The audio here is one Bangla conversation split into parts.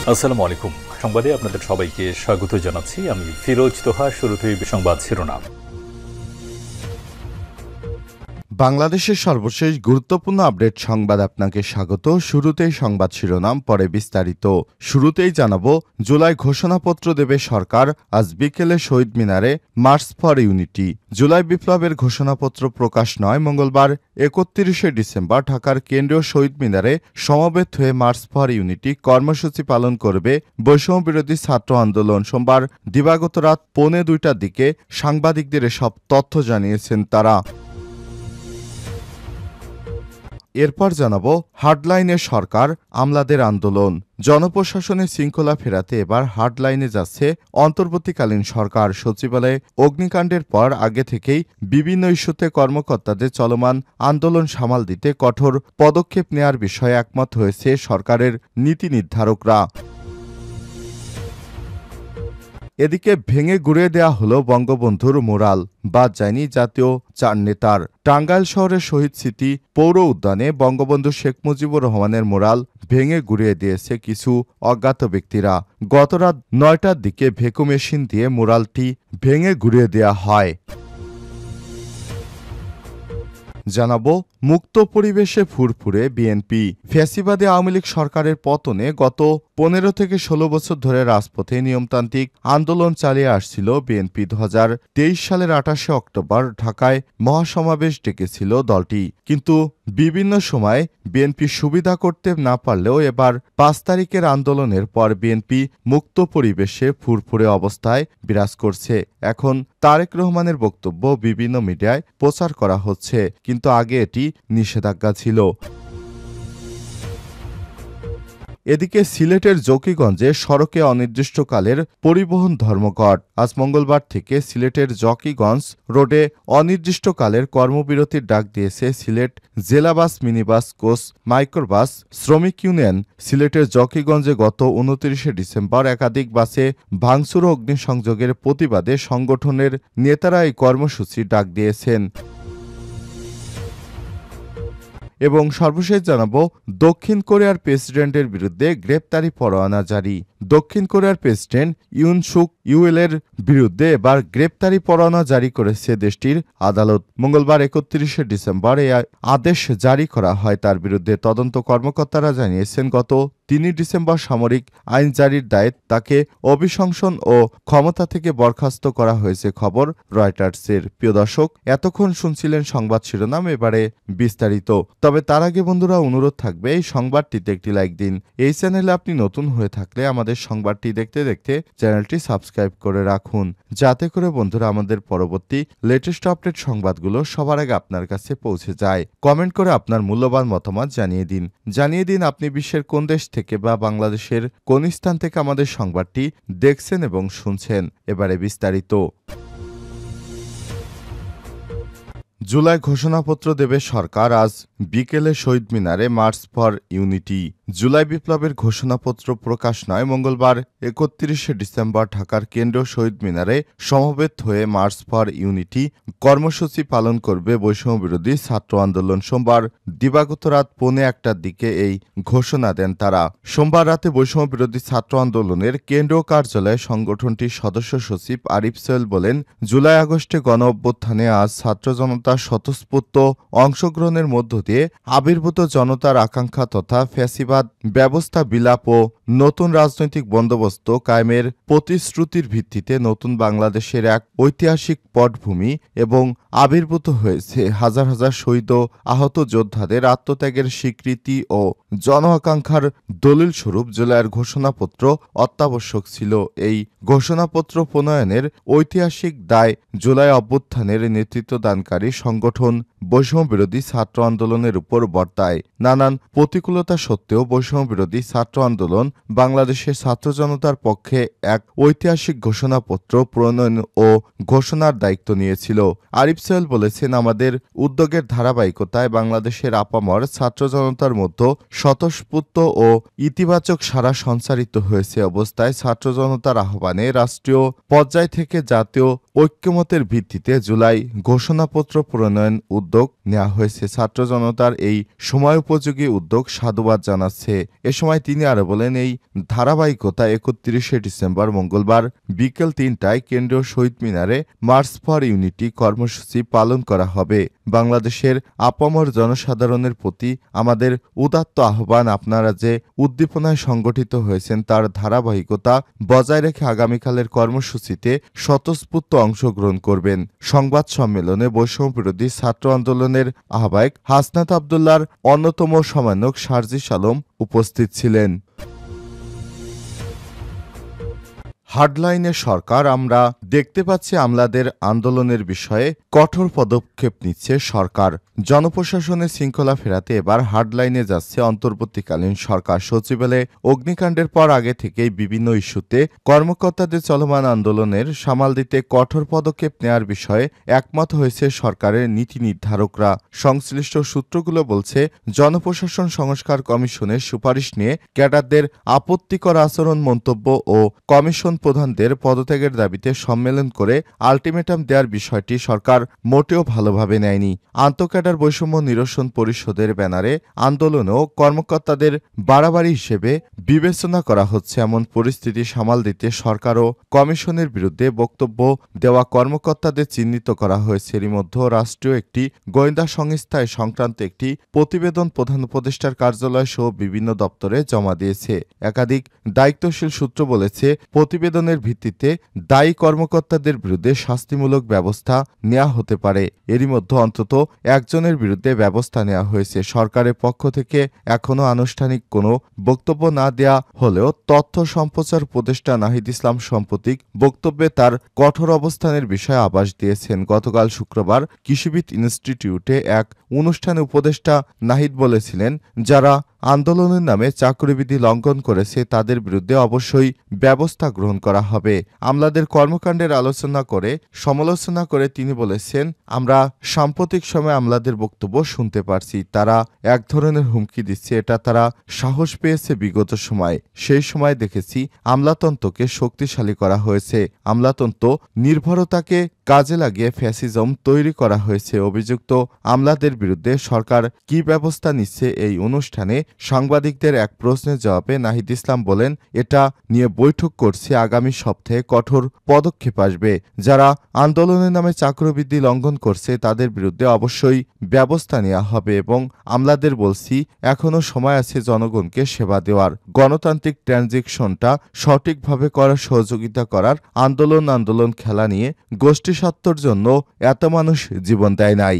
আসসালামু আলাইকুম। সংবাদে আপনাদের সবাইকে স্বাগত জানাচ্ছি। আমি ফিরোজ তোহা। শুরুতেই সংবাদ শিরোনাম। বাংলাদেশের সর্বশেষ গুরুত্বপূর্ণ আপডেট সংবাদ আপনাকে স্বাগত। শুরুতেই সংবাদ শিরোনাম, পরে বিস্তারিত। শুরুতেই জানাবো, জুলাই ঘোষণাপত্র দেবে সরকার। আজ বিকেলে শহীদ মিনারে মার্চ ফর ইউনিটি। জুলাই বিপ্লবের ঘোষণাপত্র প্রকাশ নয়। মঙ্গলবার ৩১শে ডিসেম্বর ঢাকার কেন্দ্রীয় শহীদ মিনারে সমবেত হয়ে মার্চ ফর ইউনিটি কর্মসূচি পালন করবে বৈষম্য বিরোধী ছাত্র আন্দোলন। সোমবার দিবাগত রাত ১:২টার দিকে সাংবাদিকদের এসব তথ্য জানিয়েছেন তারা। এরপর জানাবো, হার্ডলাইনে সরকার, আমলাদের আন্দোলন। জনপ্রশাসনে শৃঙ্খলা ফেরাতে এবার হার্ডলাইনে যাচ্ছে অন্তর্বর্তীকালীন সরকার। সচিবালয়ে অগ্নিকাণ্ডের পর আগে থেকেই বিভিন্ন ইস্যুতে কর্মকর্তাদের চলমান আন্দোলন সামাল দিতে কঠোর পদক্ষেপ নেয়ার বিষয়ে একমত হয়েছে সরকারের নীতি নির্ধারকরা। এদিকে ভেঙে গুঁড়িয়ে দেয়া হলো বঙ্গবন্ধুর ম্যুরাল। বাদ যায়নি জাতীয় চার নেতার। টাঙ্গাইল শহরের শহীদ স্মৃতি পৌর উদ্যানে বঙ্গবন্ধু শেখ মুজিবুর রহমানের ম্যুরাল ভেঙে গুঁড়িয়ে দিয়েছে কিছু অজ্ঞাত ব্যক্তিরা। গতরাত ৯টার দিকে ভেকু মেশিন দিয়ে ম্যুরালটি ভেঙে গুঁড়িয়ে দেয়া হয়। জানাবো, মুক্ত পরিবেশে ফুরফুরে বিএনপি। ফ্যাসিবাদী আওয়ামী লীগ সরকারের পতনে গত ১৫ থেকে ১৬ বছর ধরে রাজপথে নিয়মতান্ত্রিক আন্দোলন চালিয়ে আসছিল বিএনপি। ২০২৩ সালের ২৮শে অক্টোবর ঢাকায় মহাসমাবেশ ডেকেছিল দলটি, কিন্তু বিভিন্ন সময় বিএনপি সুবিধা করতে না পারলেও এবার ৫ তারিখের আন্দোলনের পর বিএনপি মুক্ত পরিবেশে ফুরফুরে অবস্থায় বিরাজ করছে। এখন তারেক রহমানের বক্তব্য বিভিন্ন মিডিয়ায় প্রচার করা হচ্ছে, কিন্তু আগে এটি নিষেধাজ্ঞা ছিল। এদিকে সিলেটের জকিগঞ্জে সড়কে অনির্দিষ্টকালের পরিবহন ধর্মঘট। আজ মঙ্গলবার থেকে সিলেটের জকিগঞ্জ রোডে অনির্দিষ্টকালের কর্মবিরতির ডাক দিয়েছে সিলেট জেলা বাস, মিনিবাস, কোচ, মাইক্রোবাস শ্রমিক ইউনিয়ন। সিলেটের জকিগঞ্জে গত ২৯শে ডিসেম্বর একাধিক বাসে ভাঙচুর ও অগ্নিসংযোগের প্রতিবাদে সংগঠনের নেতারা এই কর্মসূচি ডাক দিয়েছেন। এবং সর্বশেষ জানাবো, দক্ষিণ কোরিয়ার প্রেসিডেন্টের বিরুদ্ধে গ্রেপ্তারি পরোয়ানা জারি। দক্ষিণ কোরিয়ার প্রেসিডেন্ট ইউন সুক ইউলের বিরুদ্ধে এবার গ্রেপ্তারি পরোয়ানা জারি করেছে দেশটির আদালত। মঙ্গলবার ৩১শে ডিসেম্বর এই আদেশ জারি করা হয় তার বিরুদ্ধে। তদন্ত কর্মকর্তারা জানিয়েছেন, গত ৩ ডিসেম্বর সামরিক আইন জারির দায়ে তাকে অভিশংসন ও ক্ষমতা থেকে বরখাস্ত করা হয়েছে। খবর রয়টার্সের। প্রিয় দর্শক, এতক্ষণ শুনছিলেন সংবাদ শিরোনাম, এবারে বিস্তারিত। তবে তার আগে বন্ধুরা, অনুরোধ থাকবে এই সংবাদটিতে একটি লাইক দিন। এই চ্যানেলে আপনি নতুন হয়ে থাকলে আমাদের সংবাদটি দেখতে দেখতে চ্যানেলটি সাবস্ক্রাইব করে রাখুন, যাতে করে বন্ধুরা আমাদের পরবর্তী লেটেস্ট আপডেট সংবাদগুলো সবার আগে আপনার কাছে পৌঁছে যায়। কমেন্ট করে আপনার মূল্যবান মতামত জানিয়ে দিন আপনি বিশ্বের কোন দেশ থেকে বা বাংলাদেশের কোন স্থান থেকে আমাদের সংবাদটি দেখছেন এবং শুনছেন। এবারে বিস্তারিত। জুলাই ঘোষণাপত্র দেবে সরকার। আজ বিকেলে শহীদ মিনারে মার্চ ফর ইউনিটি। জুলাই বিপ্লবের ঘোষণাপত্র প্রকাশ নয়। মঙ্গলবার ৩১শে ডিসেম্বর ঢাকার কেন্দ্রীয় শহীদ মিনারে সমবেত হয়ে মার্চ ফর ইউনিটি কর্মসূচি পালন করবে বৈষম্য বিরোধী ছাত্র আন্দোলন। সোমবার দিবাগত রাত ১:০১টার দিকে এই ঘোষণা দেন তারা। সোমবার রাতে বৈষম্য বিরোধী ছাত্র আন্দোলনের কেন্দ্রীয় কার্যালয়ে সংগঠনটির সদস্য সচিব আরিফ সোহেল বলেন, জুলাই আগস্টে গণ অভ্যুত্থানে আজ ছাত্র জনতার স্বতঃস্ফূর্ত অংশগ্রহণের মধ্য দিয়ে আবির্ভূত জনতার আকাঙ্ক্ষা তথা ফ্যাসিবাদ ব্যবস্থা বিলাপ ও নতুন রাজনৈতিক বন্দোবস্ত কায়েমের প্রতিশ্রুতির ভিত্তিতে নতুন বাংলাদেশের এক ঐতিহাসিক পটভূমি এবং আবির্ভূত হয়েছে। হাজার হাজার শহীদ ও আহত যোদ্ধাদের আত্মত্যাগের স্বীকৃতি ও জন আকাঙ্ক্ষার দলিল স্বরূপ জুলাইয়ের ঘোষণাপত্র অত্যাবশ্যক ছিল। এই ঘোষণাপত্র প্রণয়নের ঐতিহাসিক দায় জুলাই অভ্যুত্থানের নেতৃত্বদানকারী সংগঠন বৈষম্য বিরোধী ছাত্র আন্দোলনের উপর বর্তায়। নানান প্রতিকূলতা সত্ত্বেও বৈষম্য বিরোধী ছাত্র আন্দোলন বাংলাদেশের ছাত্র জনতার পক্ষে এক ঐতিহাসিক ঘোষণাপত্র প্রণয়ন ও ঘোষণার দায়িত্ব নিয়েছিল। আরিফ সোহেল বলেছেন, আমাদের উদ্যোগের ধারাবাহিকতায় বাংলাদেশের আপামর ছাত্র জনতার মধ্যে স্বতঃস্ফূর্ত ও ইতিবাচক সাড়া সঞ্চারিত হয়েছে অবস্থায় ছাত্র জনতার আহ্বানে রাষ্ট্রীয় পর্যায় থেকে জাতীয় ঐক্যমতের ভিত্তিতে জুলাই ঘোষণাপত্র প্রণয়ন উদ্যোগ নেওয়া হয়েছে। ছাত্র জনতার এই সময়োপযোগী উদ্যোগ সাধুবাদ জানাচ্ছে। এ সময় তিনি আরো বলেন, এই সেই ধারাবাহিকতা ৩১শে ডিসেম্বর মঙ্গলবার বিকেল ৩টায় কেন্দ্রীয় শহীদ মিনারে মার্চ ফর ইউনিটি কর্মসূচি পালন করা হবে। বাংলাদেশের আপামর জনসাধারণের প্রতি আমাদের উদাত্ত আহ্বান, আপনারা যে উদ্দীপনায় সংগঠিত হয়েছেন তার ধারাবাহিকতা বজায় রেখে আগামীকালের কর্মসূচিতে স্বতঃস্ফূর্ত অংশগ্রহণ করবেন। সংবাদ সম্মেলনে বৈষম্যবিরোধী ছাত্র আন্দোলনের আহ্বায়ক হাসনাত আবদুল্লাহর অন্যতম সমন্বয়ক সার্জিস আলম উপস্থিত ছিলেন। হার্ডলাইনে সরকার, আমরা দেখতে পাচ্ছি আমলাদের আন্দোলনের বিষয়ে কঠোর পদক্ষেপ নিচ্ছে সরকার। জনপ্রশাসনের শৃঙ্খলা ফেরাতে এবার হার্ডলাইনে যাচ্ছে অন্তর্বর্তীকালীন সরকার। সচিবালয়ে অগ্নিকাণ্ডের পর আগে থেকেই বিভিন্ন ইস্যুতে কর্মকর্তাদের চলমান আন্দোলনের সামাল দিতে কঠোর পদক্ষেপ নেওয়ার বিষয়ে একমত হয়েছে সরকারের নীতি নির্ধারকরা। সংশ্লিষ্ট সূত্রগুলো বলছে, জনপ্রশাসন সংস্কার কমিশনের সুপারিশ নিয়ে ক্যাডারদের আপত্তিকর আচরণ মন্তব্য ও কমিশন প্রধানদের পদত্যাগের দাবিতে সম্মেলন করে আলটিমেটাম দেওয়ার বিষয়টি সরকার মোটেও ভালোভাবে নেয়নি। আন্তঃক্যাডার বৈষম্য নিরসন পরিষদের ব্যানারে আন্দোলনেও কর্মকর্তাদের বাড়াবাড়ি হিসেবে বিবেচনা করা হচ্ছে। এমন পরিস্থিতি সামাল দিতে সরকার ও কমিশনের বিরুদ্ধে বক্তব্য দেওয়া কর্মকর্তাদের চিহ্নিত করা হয়েছে। এরই মধ্যে রাষ্ট্রীয় একটি গোয়েন্দা সংস্থায় সংক্রান্ত একটি প্রতিবেদন প্রধান উপদেষ্টার কার্যালয় সহ বিভিন্ন দপ্তরে জমা দিয়েছে। একাধিক দায়িত্বশীল সূত্র বলেছে, প্রতিবেদনের ভিত্তিতে দায়ী কর্মকর্তাদের বিরুদ্ধে শাস্তিমূলক ব্যবস্থা নেওয়া হতে পারে। এরই মধ্যে অন্তত একজনের বিরুদ্ধে ব্যবস্থা নেওয়া হয়েছে। সরকারের পক্ষ থেকে এখনও আনুষ্ঠানিক কোনো বক্তব্য না দেয়া হলেও তথ্য সম্প্রচার উপদেষ্টা নাহিদ ইসলাম সাম্প্রতিক বক্তব্যে তার কঠোর অবস্থানের বিষয়ে আভাস দিয়েছেন। গতকাল শুক্রবার কৃষিবিদ ইনস্টিটিউটে এক অনুষ্ঠানে উপদেষ্টা নাহিদ বলেছিলেন, যারা আন্দোলনের নামে চাকরিবিধি লঙ্ঘন করেছে তাদের বিরুদ্ধে অবশ্যই ব্যবস্থা গ্রহণ করা হবে। আমলাদের কর্মকাণ্ডের সমালোচনা করে তিনি বলেছেন, আমরা সাম্প্রতিক সময়ে আমলাদের বক্তব্য শুনতে পারছি, তারা এক ধরনের হুমকি দিচ্ছে। এটা তারা সাহস পেয়েছে বিগত সময়। সেই সময় দেখেছি আমলাতন্ত্রকে শক্তিশালী করা হয়েছে, আমলাতন্ত্র নির্ভরতাকে কাজে লাগিয়ে ফ্যাসিজম তৈরি করা হয়েছে। অভিযুক্ত আমলাদের বিরুদ্ধে সরকার কি ব্যবস্থা নিচ্ছে? এই অনুষ্ঠানে সাংবাদিকদের এক প্রশ্নের জবাবে নাহিদ ইসলাম বলেন, এটা নিয়ে বৈঠক করছে, আগামী সপ্তাহে কঠোর পদক্ষেপ আসবে। যারা আন্দোলনের নামে চাকরিবৃদ্ধি লঙ্ঘন করছে তাদের বিরুদ্ধে অবশ্যই ব্যবস্থা নেওয়া হবে এবং আমলাদের বলছি, এখনো সময় আছে জনগণকে সেবা দেওয়ার, গণতান্ত্রিক ট্রানজিশনটা সঠিকভাবে করার সহযোগিতা করার। আন্দোলন খেলা নিয়ে গোষ্ঠী স্বার্থের জন্য এত মানুষ জীবন দেয় নাই।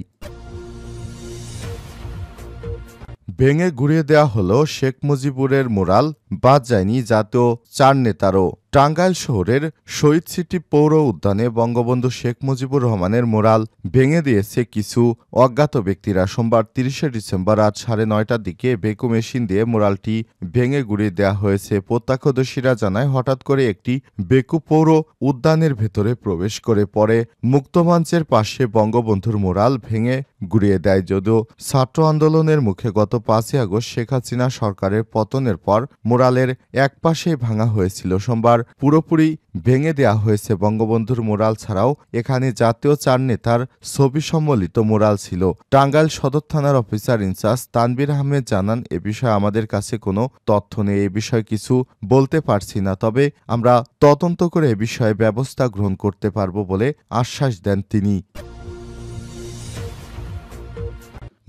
ভেঙে গুঁড়িয়ে দেওয়া হলো শেখ মুজিবুরের মুরাল, বাদ যায়নি জাতীয় ৪ নেতারও। টাঙ্গাইল শহরের শহীদ সিটি পৌর উদ্যানে বঙ্গবন্ধু শেখ মুজিবুর রহমানের মুরাল ভেঙে দিয়েছে কিছু অজ্ঞাত ব্যক্তিরা। সোমবার ৩০শে ডিসেম্বর রাত ৯:৩০টার দিকে বেকু মেশিন দিয়ে মুরালটি ভেঙে গুঁড়িয়ে দেওয়া হয়েছে। প্রত্যক্ষদর্শীরা জানায়, হঠাৎ করে একটি বেকু পৌর উদ্যানের ভেতরে প্রবেশ করে পরে মুক্তমঞ্চের পাশে বঙ্গবন্ধুর মুরাল ভেঙে গুঁড়িয়ে দেয়। যদিও ছাত্র আন্দোলনের মুখে গত ৫ই আগস্ট শেখ হাসিনা সরকারের পতনের পর মুরালের এক পাশেই ভাঙা হয়েছিল, সোমবার পুরোপুরি ভেঙে দেয়া হয়েছে। বঙ্গবন্ধুর মুরাল ছাড়াও এখানে জাতীয় ৪ নেতার ছবি সম্বলিত মুরাল ছিল। টাঙ্গাইল সদর থানার অফিসার ইনচার্জ তানভীর আহমেদ জানান, এ বিষয়ে আমাদের কাছে কোনো তথ্য নেই, এ বিষয়ে কিছু বলতে পারছি না, তবে আমরা তদন্ত করে এ বিষয়ে ব্যবস্থা গ্রহণ করতে পারব বলে আশ্বাস দেন তিনি।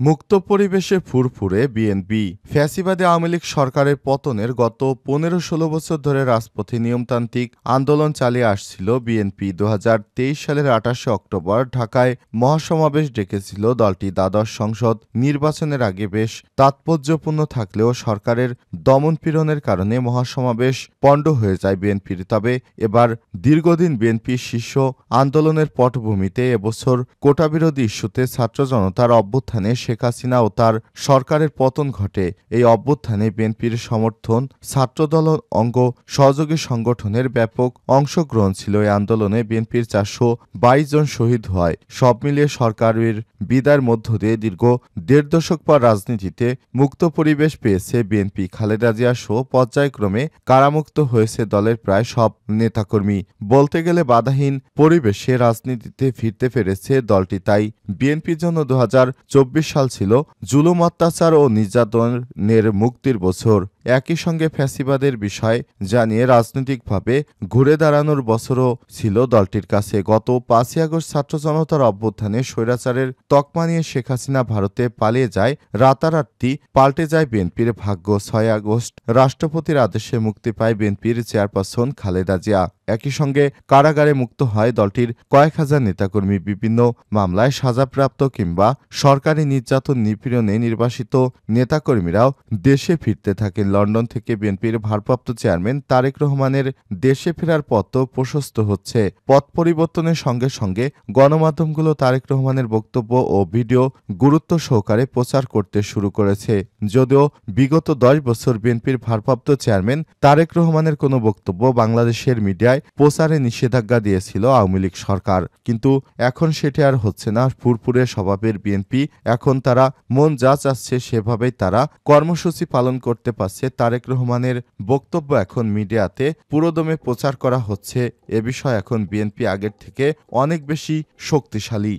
মুক্ত পরিবেশে ফুরফুরে বিএনপি। ফ্যাসিবাদী আওয়ামী লীগ সরকারের পতনের গত ১৫-১৬ বছর ধরে রাজপথে নিয়মতান্ত্রিক আন্দোলন চালিয়ে আসছিল বিএনপি। ২০২৩ সালের ২৮শে অক্টোবর ঢাকায় মহাসমাবেশ ডেকেছিল দলটি। দ্বাদশ সংসদ নির্বাচনের আগে বেশ তাৎপর্যপূর্ণ থাকলেও সরকারের দমনপীড়নের কারণে মহাসমাবেশ পণ্ড হয়ে যায় বিএনপির। তবে এবার দীর্ঘদিন বিএনপির শীর্ষ আন্দোলনের পটভূমিতে এবছর কোটাবিরোধী ইস্যুতে ছাত্র জনতার অভ্যুত্থানে শেখ হাসিনা ও তার সরকারের পতন ঘটে। এই অভ্যুত্থানে বিএনপির সমর্থন, ছাত্রদল অঙ্গ সহযোগী সংগঠনের ব্যাপক অংশগ্রহণ ছিল। এই আন্দোলনে বিএনপির ৪২২ জন শহীদ হয়। সব মিলিয়ে সরকারের বিদায়ের মধ্য দিয়ে দীর্ঘ ১.৫ দশক পর রাজনীতিতে মুক্ত পরিবেশ পেয়েছে বিএনপি। খালেদা জিয়া সহ পর্যায়ক্রমে কারামুক্ত হয়েছে দলের প্রায় সব নেতাকর্মী। বলতে গেলে বাধাহীন পরিবেশে রাজনীতিতে ফিরতে পেরেছে দলটি। তাই বিএনপির জন্য ২০২৪ সাল ছিল জুলুম, অত্যাচার ও নির্যাতনের মুক্তির বছর। একই সঙ্গে ফ্যাসিবাদের বিষয় জানিয়ে রাজনৈতিকভাবে ঘুরে দাঁড়ানোর বছরও ছিল দলটির কাছে। গত ৫ই আগস্ট ছাত্র জনতার অভ্যুত্থানে স্বৈরাচারের তকমা নিয়ে শেখ হাসিনা ভারতে পালিয়ে যায়। রাতারাতি পাল্টে যায় বিএনপির ভাগ্য। ৬ আগস্ট রাষ্ট্রপতির আদেশে মুক্তি পায় বিএনপির চেয়ারপারসন খালেদা জিয়া। একই সঙ্গে কারাগারে মুক্ত হয় দলটির কয়েক হাজার নেতাকর্মী। বিভিন্ন মামলায় সাজাপ্রাপ্ত কিংবা সরকারি নির্যাতন নিপীড়নে নির্বাসিত নেতাকর্মীরাও দেশে ফিরতে থাকেন। লন্ডন থেকে বিএনপির ভারপ্রাপ্ত চেয়ারম্যান তারেক রহমানের দেশে ফেরার পথ প্রশস্ত হচ্ছে। পথ পরিবর্তনের সঙ্গে সঙ্গে গণমাধ্যমগুলো তারেক রহমানের বক্তব্য ও ভিডিও গুরুত্ব সহকারে প্রচার করতে শুরু করেছে। যদিও বিগত ১০ বছর বিএনপির ভারপ্রাপ্ত চেয়ারম্যান তারেক রহমানের কোনো বক্তব্য বাংলাদেশের মিডিয়ায় প্রচারে নিষেধাজ্ঞা দিয়েছিল আওয়ামী লীগ সরকার, কিন্তু এখন সেটি আর হচ্ছে না। ফুরফুরে স্বভাবের বিএনপি এখন তারা মন যা চাচ্ছে সেভাবেই তারা কর্মসূচি পালন করতে পারছে। তারেক রহমানের বক্তব্য এখন মিডিয়াতে পুরোদমে প্রচার করা হচ্ছে। এ বিষয়ে এখন বিএনপি আগের থেকে অনেক বেশি শক্তিশালী।